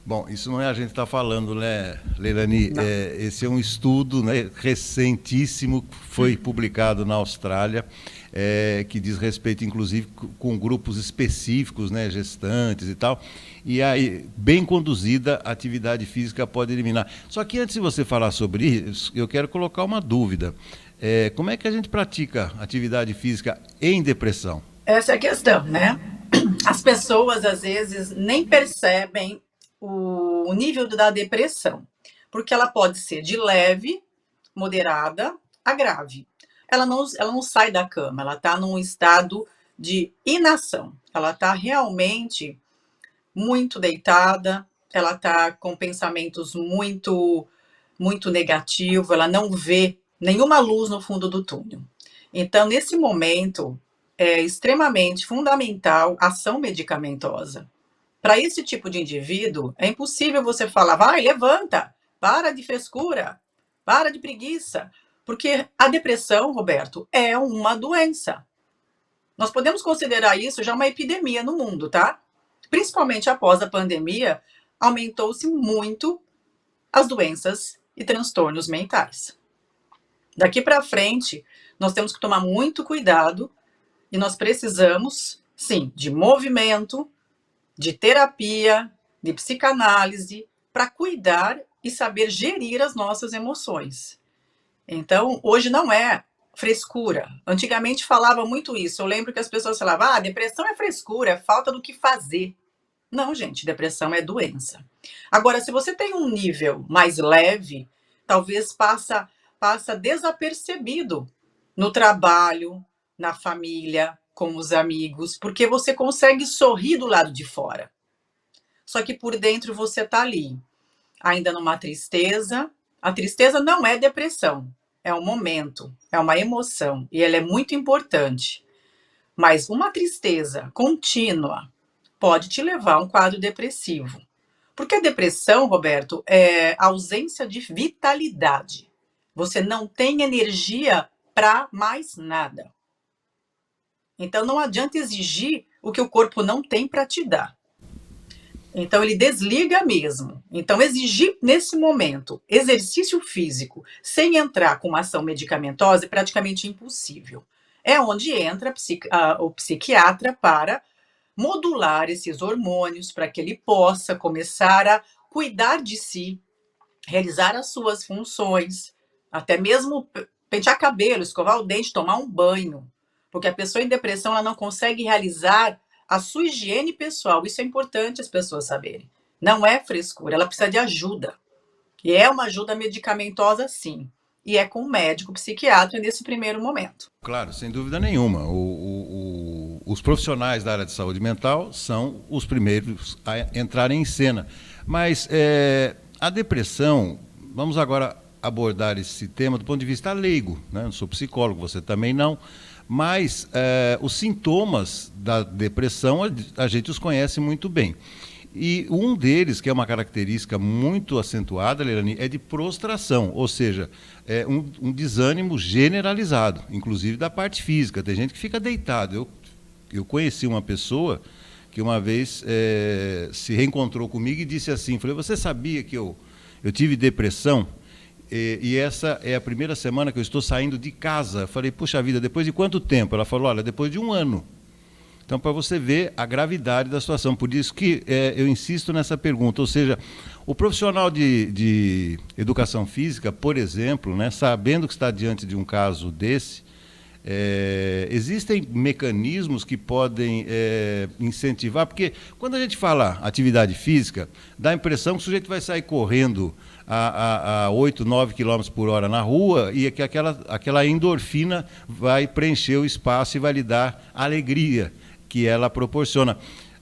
Bom, isso não é a gente estar falando, né, Leilani? Não. Esse é um estudo, né, recentíssimo, que foi publicado na Austrália, que diz respeito, inclusive, com grupos específicos, né, gestantes e tal. E aí, bem conduzida, a atividade física pode eliminar. Só que antes de você falar sobre isso, eu quero colocar uma dúvida. Como é que a gente pratica atividade física em depressão? Essa é a questão, né? As pessoas às vezes nem percebem o nível da depressão, porque ela pode ser de leve, moderada a grave. Ela não sai da cama, ela está num estado de inação. Ela está realmente muito deitada, ela está com pensamentos muito negativos, ela não vê nenhuma luz no fundo do túnel. Então, nesse momento, é extremamente fundamental a ação medicamentosa. Para esse tipo de indivíduo, é impossível você falar, vai, levanta, para de frescura, para de preguiça, porque a depressão, Roberto, é uma doença. Nós podemos considerar isso já uma epidemia no mundo, tá? Principalmente após a pandemia, aumentou-se muito as doenças e transtornos mentais. Daqui para frente, nós temos que tomar muito cuidado e nós precisamos, sim, de movimento, de terapia, de psicanálise, para cuidar e saber gerir as nossas emoções. Então, hoje não é frescura. Antigamente falava muito isso. Eu lembro que as pessoas falavam: ah, depressão é frescura, é falta do que fazer. Não, gente, depressão é doença. Agora, se você tem um nível mais leve, talvez passa desapercebido no trabalho, na família, com os amigos, porque você consegue sorrir do lado de fora. Só que por dentro você está ali, ainda numa tristeza. A tristeza não é depressão, é um momento, é uma emoção e ela é muito importante. Mas uma tristeza contínua pode te levar a um quadro depressivo. Porque a depressão, Roberto, é ausência de vitalidade. Você não tem energia para mais nada. Então não adianta exigir o que o corpo não tem para te dar. Então ele desliga mesmo. Então exigir nesse momento exercício físico sem entrar com uma ação medicamentosa é praticamente impossível. É onde entra o psiquiatra para modular esses hormônios para que ele possa começar a cuidar de si, realizar as suas funções, até mesmo pentear cabelo, escovar o dente, tomar um banho, porque a pessoa em depressão ela não consegue realizar a sua higiene pessoal. Isso é importante as pessoas saberem. Não é frescura, ela precisa de ajuda. E é uma ajuda medicamentosa, sim. E é com o médico psiquiatra nesse primeiro momento. Claro, sem dúvida nenhuma. Os profissionais da área de saúde mental são os primeiros a entrarem em cena. Mas a depressão, vamos agora abordar esse tema do ponto de vista leigo, né? Não sou psicólogo, você também não. Mas os sintomas da depressão a gente os conhece muito bem. E um deles, que é uma característica muito acentuada, Leilani, é de prostração, ou seja, é um desânimo generalizado, inclusive da parte física. Tem gente que fica deitado. Eu conheci uma pessoa que uma vez se reencontrou comigo e disse assim, falei, você sabia que eu tive depressão? E essa é a primeira semana que eu estou saindo de casa. Falei, puxa vida, depois de quanto tempo? Ela falou, olha, depois de um ano. Então, para você ver a gravidade da situação. Por isso que eu insisto nessa pergunta. Ou seja, o profissional de educação física, por exemplo, né, sabendo que está diante de um caso desse, existem mecanismos que podem incentivar, porque quando a gente fala atividade física, dá a impressão que o sujeito vai sair correndo a 8, 9 quilômetros por hora na rua e que aquela endorfina vai preencher o espaço e vai lhe dar alegria que ela proporciona.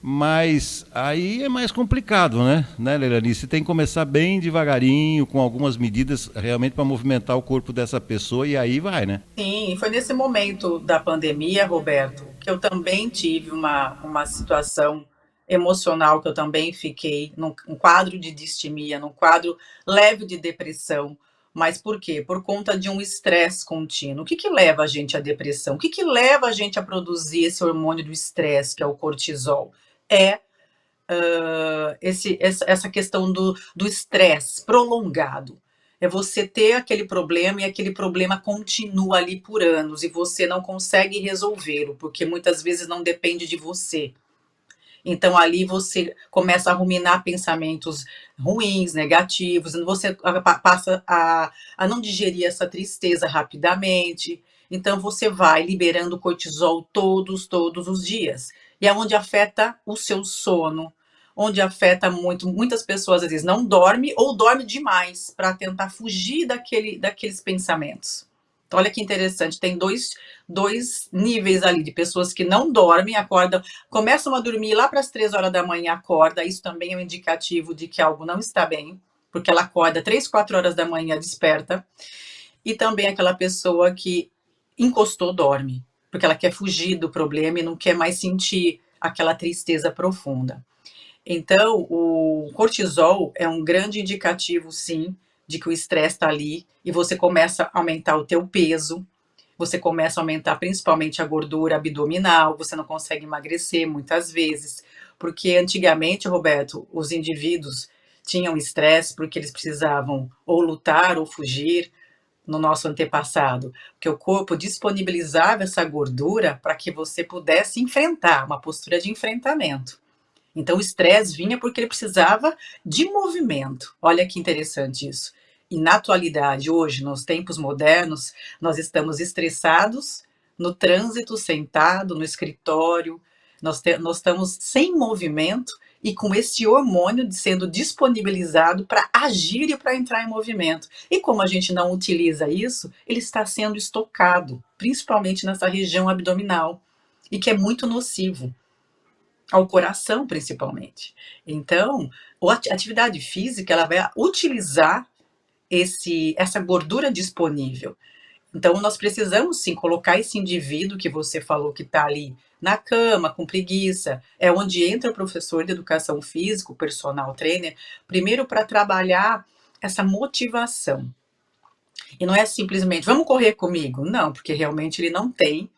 Mas aí é mais complicado, né, Leilani? Você tem que começar bem devagarinho, com algumas medidas realmente para movimentar o corpo dessa pessoa e aí vai, né? Sim, foi nesse momento da pandemia, Roberto, que eu também tive uma situação emocional que eu também fiquei num um quadro de distimia, num quadro leve de depressão. Mas por quê? Por conta de um estresse contínuo. O que que leva a gente à depressão? O que que leva a gente a produzir esse hormônio do estresse, que é o cortisol? É essa questão do estresse prolongado. É você ter aquele problema e aquele problema continua ali por anos e você não consegue resolvê-lo, porque muitas vezes não depende de você. Então ali você começa a ruminar pensamentos ruins, negativos, e você passa a não digerir essa tristeza rapidamente. Então você vai liberando cortisol todos os dias. E é onde afeta o seu sono, onde afeta muito. Muitas pessoas às vezes não dormem ou dormem demais para tentar fugir daqueles pensamentos. Então, olha que interessante, tem dois níveis ali de pessoas que não dormem, acordam, começam a dormir lá para as 3 horas da manhã, acorda. Isso também é um indicativo de que algo não está bem, porque ela acorda 3, 4 horas da manhã, desperta. E também aquela pessoa que encostou, dorme, porque ela quer fugir do problema e não quer mais sentir aquela tristeza profunda. Então, o cortisol é um grande indicativo, sim, de que o estresse está ali e você começa a aumentar o teu peso, você começa a aumentar principalmente a gordura abdominal, você não consegue emagrecer muitas vezes, porque antigamente, Roberto, os indivíduos tinham estresse porque eles precisavam ou lutar ou fugir no nosso antepassado, porque o corpo disponibilizava essa gordura para que você pudesse enfrentar, uma postura de enfrentamento. Então o estresse vinha porque ele precisava de movimento. Olha que interessante isso. E na atualidade, hoje, nos tempos modernos, nós estamos estressados no trânsito, sentado, no escritório, nós estamos sem movimento e com esse hormônio sendo disponibilizado para agir e para entrar em movimento. E como a gente não utiliza isso, ele está sendo estocado, principalmente nessa região abdominal, e que é muito nocivo ao coração, principalmente. Então, a atividade física, ela vai utilizar essa gordura disponível. Então, nós precisamos sim colocar esse indivíduo que você falou que está ali na cama, com preguiça, é onde entra o professor de educação física, o personal trainer, primeiro para trabalhar essa motivação. E não é simplesmente, vamos correr comigo? Não, porque realmente ele não tem,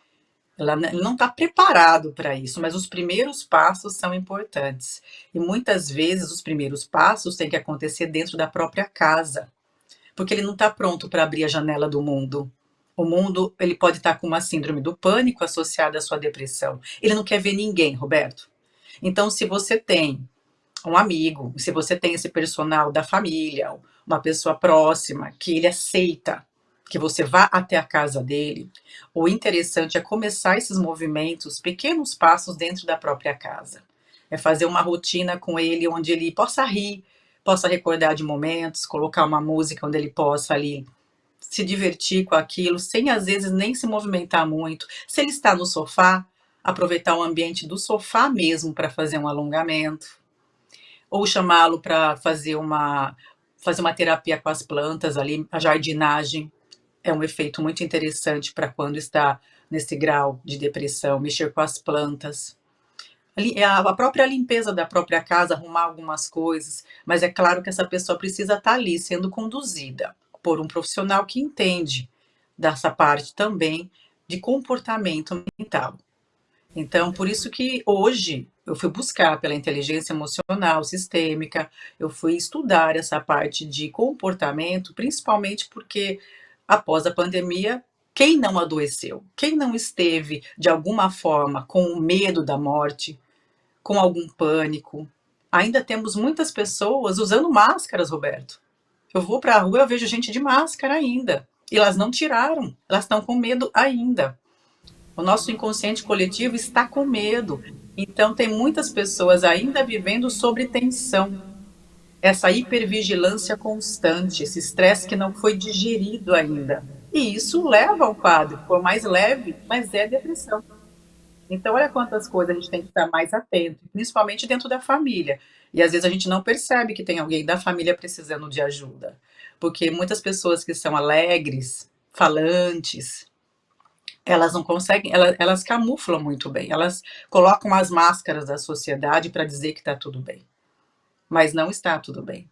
ele não está preparado para isso, mas os primeiros passos são importantes. E muitas vezes os primeiros passos têm que acontecer dentro da própria casa, porque ele não está pronto para abrir a janela do mundo. O mundo, ele pode estar com uma síndrome do pânico associada à sua depressão. Ele não quer ver ninguém, Roberto. Então, se você tem um amigo, se você tem esse personal da família, uma pessoa próxima, que ele aceita que você vá até a casa dele, o interessante é começar esses movimentos, pequenos passos dentro da própria casa. É fazer uma rotina com ele onde ele possa rir, possa recordar de momentos, colocar uma música onde ele possa ali se divertir com aquilo, sem às vezes nem se movimentar muito. Se ele está no sofá, aproveitar o ambiente do sofá mesmo para fazer um alongamento, ou chamá-lo para fazer uma terapia com as plantas ali, a jardinagem é um efeito muito interessante para quando está nesse grau de depressão, mexer com as plantas. A própria limpeza da própria casa, arrumar algumas coisas, mas é claro que essa pessoa precisa estar ali sendo conduzida por um profissional que entende dessa parte também de comportamento mental. Então, por isso que hoje eu fui buscar pela inteligência emocional sistêmica, eu fui estudar essa parte de comportamento, principalmente porque após a pandemia, quem não adoeceu? Quem não esteve de alguma forma com o medo da morte, com algum pânico? Ainda temos muitas pessoas usando máscaras, Roberto. Eu vou para a rua, eu vejo gente de máscara ainda. E elas não tiraram, elas estão com medo ainda. O nosso inconsciente coletivo está com medo. Então, tem muitas pessoas ainda vivendo sob tensão. Essa hipervigilância constante, esse estresse que não foi digerido ainda. E isso leva ao quadro, por mais leve, mas é depressão. Então, olha quantas coisas a gente tem que estar mais atento, principalmente dentro da família. E às vezes a gente não percebe que tem alguém da família precisando de ajuda. Porque muitas pessoas que são alegres, falantes, elas não conseguem, elas camuflam muito bem, elas colocam as máscaras da sociedade para dizer que está tudo bem, mas não está tudo bem.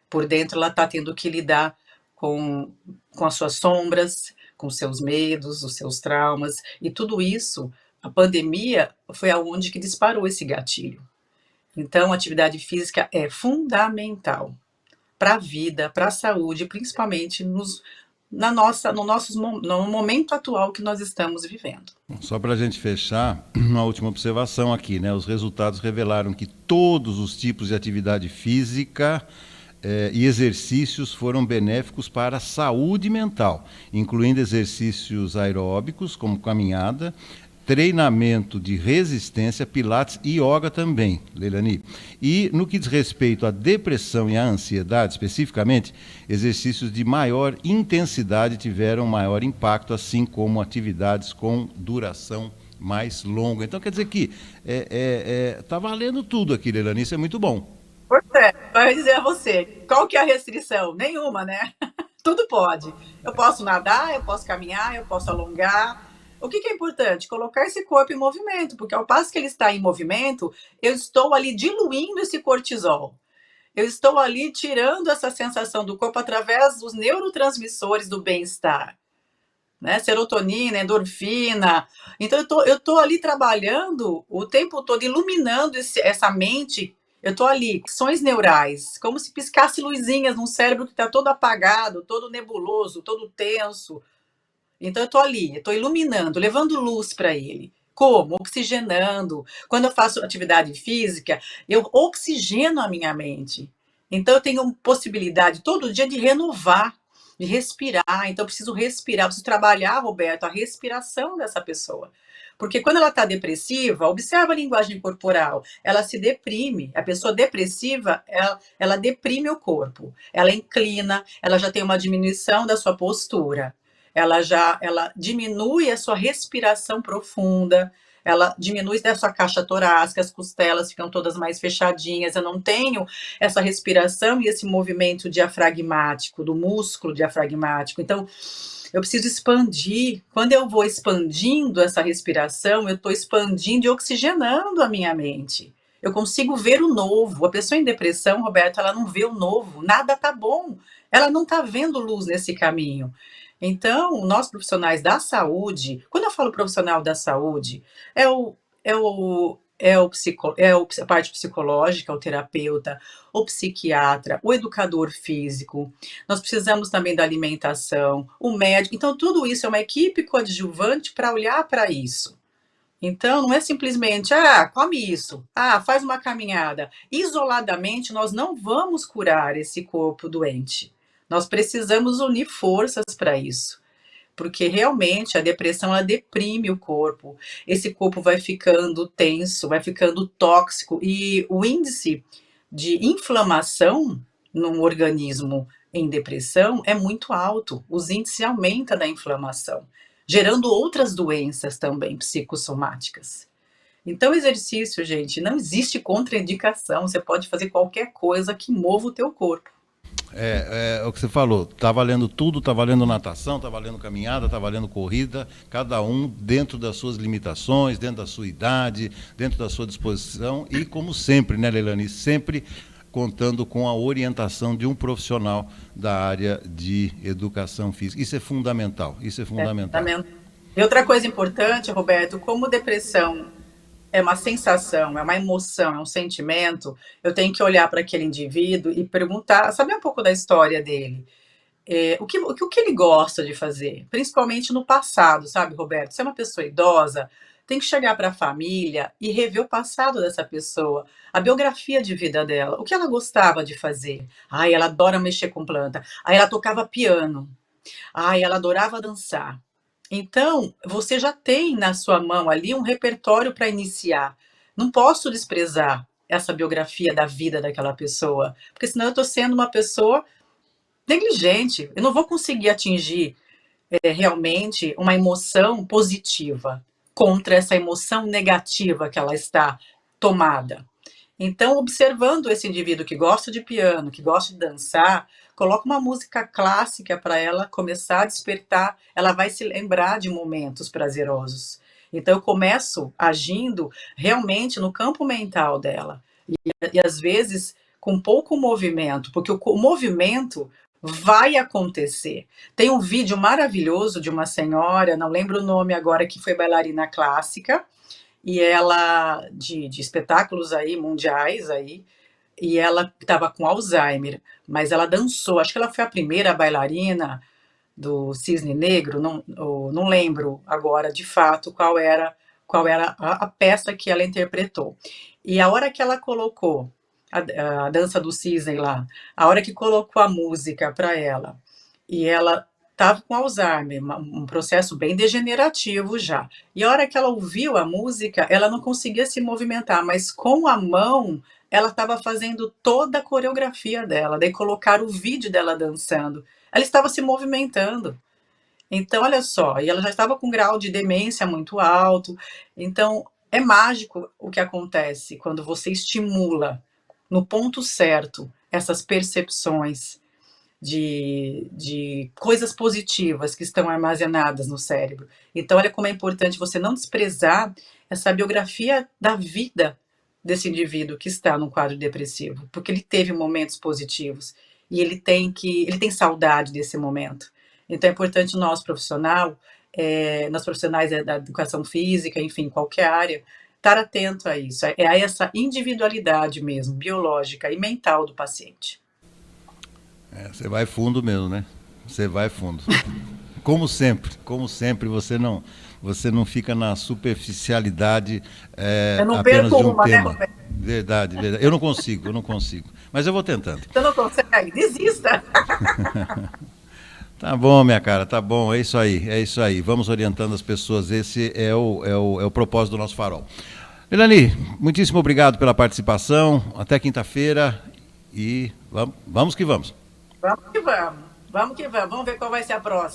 Por dentro ela está tendo que lidar com as suas sombras, com os seus medos, os seus traumas, e tudo isso, a pandemia foi aonde que disparou esse gatilho. Então, atividade física é fundamental para a vida, para a saúde, principalmente no momento atual que nós estamos vivendo. Só para a gente fechar, uma última observação aqui, né? Os resultados revelaram que todos os tipos de atividade física e exercícios foram benéficos para a saúde mental, incluindo exercícios aeróbicos, como caminhada, treinamento de resistência, pilates e yoga também, Leilani. E no que diz respeito à depressão e à ansiedade, especificamente, exercícios de maior intensidade tiveram maior impacto, assim como atividades com duração mais longa. Então quer dizer que tá valendo tudo aqui, Leilani, isso é muito bom. Pois é, vai dizer a você, qual que é a restrição? Nenhuma, né? Tudo pode. Eu posso nadar, eu posso caminhar, eu posso alongar. O que é importante? Colocar esse corpo em movimento, porque ao passo que ele está em movimento, eu estou ali diluindo esse cortisol. Eu estou ali tirando essa sensação do corpo através dos neurotransmissores do bem-estar, né? Serotonina, endorfina. Então, eu tô ali trabalhando o tempo todo, iluminando essa mente. Eu estou ali, conexões neurais, como se piscasse luzinhas num cérebro que está todo apagado, todo nebuloso, todo tenso. Então, eu estou ali, estou iluminando, levando luz para ele. Como? Oxigenando. Quando eu faço atividade física, eu oxigeno a minha mente. Então, eu tenho possibilidade todo dia de renovar, de respirar. Então, eu preciso respirar, eu preciso trabalhar, Roberto, a respiração dessa pessoa. Porque quando ela está depressiva, observa a linguagem corporal, ela se deprime. A pessoa depressiva, ela deprime o corpo. Ela inclina, ela já tem uma diminuição da sua postura. Ela diminui a sua respiração profunda, ela diminui a sua caixa torácica, as costelas ficam todas mais fechadinhas, eu não tenho essa respiração e esse movimento diafragmático, do músculo diafragmático. Então, eu preciso expandir. Quando eu vou expandindo essa respiração, eu estou expandindo e oxigenando a minha mente. Eu consigo ver o novo. A pessoa em depressão, Roberto, ela não vê o novo, nada tá bom. Ela não tá vendo luz nesse caminho. Então, nós profissionais da saúde, quando eu falo profissional da saúde, a parte psicológica, o terapeuta, o psiquiatra, o educador físico. Nós precisamos também da alimentação, o médico. Então, tudo isso é uma equipe coadjuvante para olhar para isso. Então, não é simplesmente, come isso, faz uma caminhada. Isoladamente, nós não vamos curar esse corpo doente. Nós precisamos unir forças para isso, porque realmente a depressão ela deprime o corpo. Esse corpo vai ficando tenso, vai ficando tóxico e o índice de inflamação num organismo em depressão é muito alto. Os índices aumentam da inflamação, gerando outras doenças também psicossomáticas. Então, exercício, gente, não existe contraindicação. Você pode fazer qualquer coisa que mova o teu corpo. É o que você falou, tá valendo tudo, tá valendo natação, tá valendo caminhada, tá valendo corrida, cada um dentro das suas limitações, dentro da sua idade, dentro da sua disposição e como sempre, né, Leilani, sempre contando com a orientação de um profissional da área de educação física. Isso é fundamental, isso é fundamental. E outra coisa importante, Roberto, como depressão é uma sensação, é uma emoção, é um sentimento, eu tenho que olhar para aquele indivíduo e perguntar, saber um pouco da história dele. O que ele gosta de fazer, principalmente no passado, sabe, Roberto? Se é uma pessoa idosa, tem que chegar para a família e rever o passado dessa pessoa, a biografia de vida dela, o que ela gostava de fazer. Ela adora mexer com planta. Ela tocava piano. Ela adorava dançar. Então, você já tem na sua mão ali um repertório para iniciar. Não posso desprezar essa biografia da vida daquela pessoa, porque senão eu estou sendo uma pessoa negligente. Eu não vou conseguir atingir realmente uma emoção positiva contra essa emoção negativa que ela está tomada. Então, observando esse indivíduo que gosta de piano, que gosta de dançar, coloca uma música clássica para ela começar a despertar, ela vai se lembrar de momentos prazerosos. Então, eu começo agindo realmente no campo mental dela. E às vezes, com pouco movimento, porque o movimento vai acontecer. Tem um vídeo maravilhoso de uma senhora, não lembro o nome agora, que foi bailarina clássica, e ela, de espetáculos aí, mundiais aí, e ela estava com Alzheimer, mas ela dançou, acho que ela foi a primeira bailarina do Cisne Negro, não lembro agora de fato qual era a peça que ela interpretou. E a hora que ela colocou a dança do cisne lá, a hora que colocou a música para ela, e ela estava com Alzheimer, um processo bem degenerativo já. E a hora que ela ouviu a música, ela não conseguia se movimentar, mas com a mão ela estava fazendo toda a coreografia dela. Daí colocaram o vídeo dela dançando. Ela estava se movimentando. Então, olha só, e ela já estava com um grau de demência muito alto. Então, é mágico o que acontece quando você estimula no ponto certo essas percepções de coisas positivas que estão armazenadas no cérebro. Então, olha como é importante você não desprezar essa biografia da vida desse indivíduo que está num quadro depressivo, porque ele teve momentos positivos e ele tem saudade desse momento. Então, é importante nós, nós profissionais da educação física, enfim, qualquer área, estar atento a isso, a essa individualidade mesmo, biológica e mental do paciente. Você vai fundo mesmo, né? Você vai fundo. Como sempre, você não fica na superficialidade Eu não apenas perco de um uma, né, tema. Roberto? Verdade, verdade. Eu não consigo. Mas eu vou tentando. Você não consegue? Desista! Tá bom, minha cara, tá bom, é isso aí. Vamos orientando as pessoas, esse é o propósito do nosso farol. Elani, muitíssimo obrigado pela participação, até quinta-feira e vamos que vamos. Vamos que vamos. Vamos que vamos. Vamos ver qual vai ser a próxima.